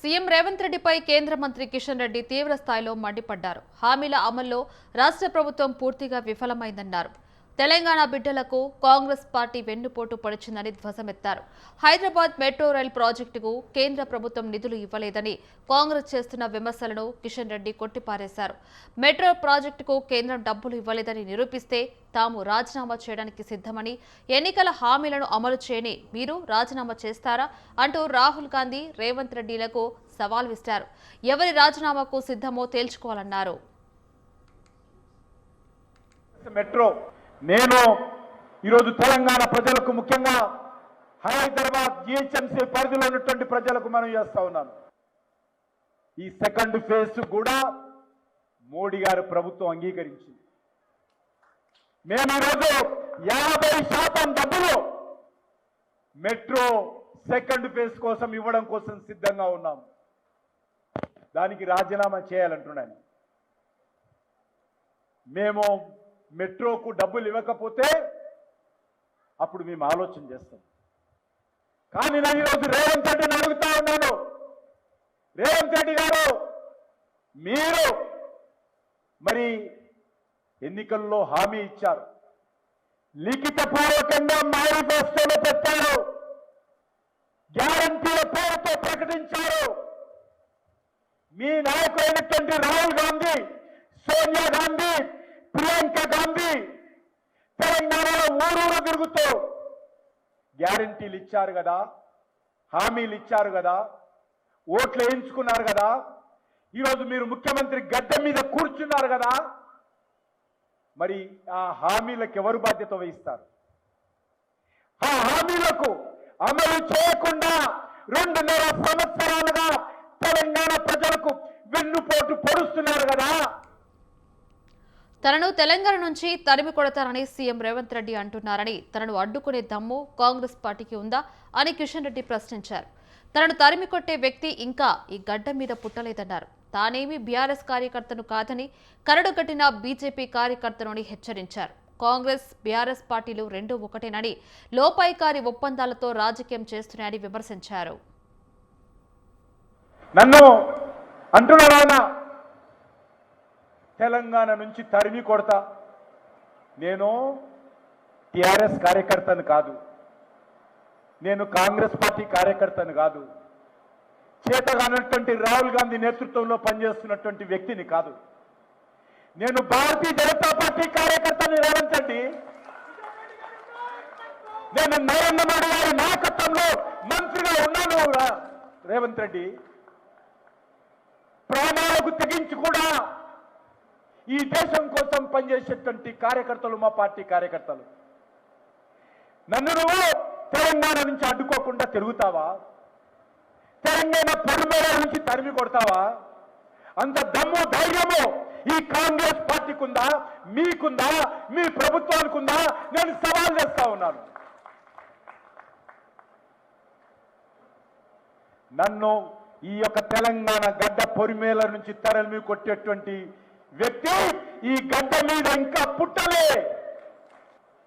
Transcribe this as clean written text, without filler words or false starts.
CM Revanth రెడ్డిపై కేంద్ర మంత్రి కిషన్ రెడ్డి తీవ్ర స్థాయిలో మండిపడ్డారు. హామీల అమల్లో రాష్ట్ర ప్రభుత్వం పూర్తిగా విఫలమైందన్నారు. తెలంగాణ బిడ్డలకు కాంగ్రెస్ పార్టీ వెన్నుపోటు పొడిచిందని ధ్వజమెత్తారు. హైదరాబాద్ మెట్రో రైల్ ప్రాజెక్టుకు కేంద్ర ప్రభుత్వం నిధులు ఇవ్వలేదని కాంగ్రెస్ చేస్తున్న విమర్శలను కిషన్ రెడ్డి కొట్టిపారేశారు. మెట్రో ప్రాజెక్టుకు కేంద్రం డబ్బులు ఇవ్వలేదని నిరూపిస్తే తాము రాజీనామా చేయడానికి సిద్ధమని, ఎన్నికల హామీలను అమలు చేయని మీరు రాజీనామా చేస్తారా అంటూ రాహుల్ గాంధీ, రేవంత్ రెడ్డిలకు సవాల్ విసిరారు. ఎవరి రాజీనామాకు సిద్ధమో తేల్చుకోవాలన్నారు. మెట్రో నేను ఈరోజు తెలంగాణ ప్రజలకు, ముఖ్యంగా హైదరాబాద్ జిహెచ్ఎంసీ పరిధిలో ఉన్నటువంటి ప్రజలకు మనం చేస్తా ఉన్నాను. ఈ సెకండ్ ఫేజ్ కూడా మోడీ గారు ప్రభుత్వం అంగీకరించింది. మేము ఈరోజు 50% డబ్బులు మెట్రో సెకండ్ ఫేజ్ కోసం ఇవ్వడం కోసం సిద్ధంగా ఉన్నాం. దానికి రాజీనామా చేయాలంటున్నాను. మేము మెట్రోకు డబ్బులు ఇవ్వకపోతే అప్పుడు మేము ఆలోచన చేస్తాం. కానీ నేను ఈరోజు రేవంత్ రెడ్డిని అడుగుతా ఉన్నాను. రేవంత్ రెడ్డి గారు, మీరు మరి ఎన్నికల్లో హామీ ఇచ్చారు, లిఖితపూర్వకంగా మేనిఫెస్టోలో పెట్టారు, గ్యారంటీల పేరుతో ప్రకటించారు. మీ నాయకులైనటువంటి రాహుల్ గాంధీ, సోనియా గాంధీ, ప్రియాంక గాంధీ తెలంగాణలో ఊరూరు తిరుగుతూ గ్యారంటీలు ఇచ్చారు కదా, హామీలు ఇచ్చారు కదా, ఓట్లు వేయించుకున్నారు కదా, ఈరోజు మీరు ముఖ్యమంత్రి గద్దె మీద కూర్చున్నారు కదా, మరి ఆ హామీలకు ఎవరు బాధ్యత వహిస్తారు? ఆ హామీలకు అమలు చేయకుండా 2.5 సంవత్సరాలుగా తెలంగాణ ప్రజలకు వెన్నుపోటు పొడుస్తున్నారు కదా. తనను తెలంగాణ నుంచి తరిమి కొడతారని సీఎం రేవంత్ రెడ్డి అంటున్నారని, తనను అడ్డుకునే దమ్ము కాంగ్రెస్ పార్టీకి ఉందా అని కిషన్ రెడ్డి ప్రశ్నించారు. తనను తరిమి కొట్టే వ్యక్తి ఇంకా ఈ గడ్డ మీద పుట్టలేదన్నారు. తానేమీ బీఆర్ఎస్ కార్యకర్తను కాదని, కరడుగట్టిన బీజేపీ కార్యకర్తను హెచ్చరించారు. కాంగ్రెస్, బీఆర్ఎస్ పార్టీలు రెండూ ఒకటేనని, లోపాయికారి ఒప్పందాలతో రాజకీయం చేస్తున్నాయని విమర్శించారు. నన్ను అంటున్నారా, తెలంగాణ నుంచి తరిమి కొడతా. నేను టిఆర్ఎస్ కార్యకర్తను కాదు, నేను కాంగ్రెస్ పార్టీ కార్యకర్తను కాదు, చేతగానటువంటి రాహుల్ గాంధీ నేతృత్వంలో పనిచేస్తున్నటువంటి వ్యక్తిని కాదు. నేను భారతీయ జనతా పార్టీ కార్యకర్తని. రేవంత్ రెడ్డి, నేను నరేంద్ర మోడీ గారి నాయకత్వంలో మంత్రిగా ఉన్నాను. రేవంత్ రెడ్డి, ప్రాణాలకు తెగించి కూడా ఈ దేశం కోసం పనిచేసేటువంటి కార్యకర్తలు మా పార్టీ కార్యకర్తలు. నన్ను నువ్వు తెలంగాణ నుంచి అడ్డుకోకుండా తిరుగుతావా? తెలంగాణ పొడిమేర నుంచి తరిమి కొడతావా? అంత దమ్ము, ధైర్యము ఈ కాంగ్రెస్ పార్టీకి ఉందా, మీకుందా, మీ ప్రభుత్వానికి ఉందా? నేను సవాల్ చేస్తా ఉన్నాను. నన్ను ఈ యొక్క తెలంగాణ గడ్డ పొరిమేల నుంచి తరలి కొట్టేటువంటి వ్యక్తి ఈ గడ్డ మీద ఇంకా పుట్ట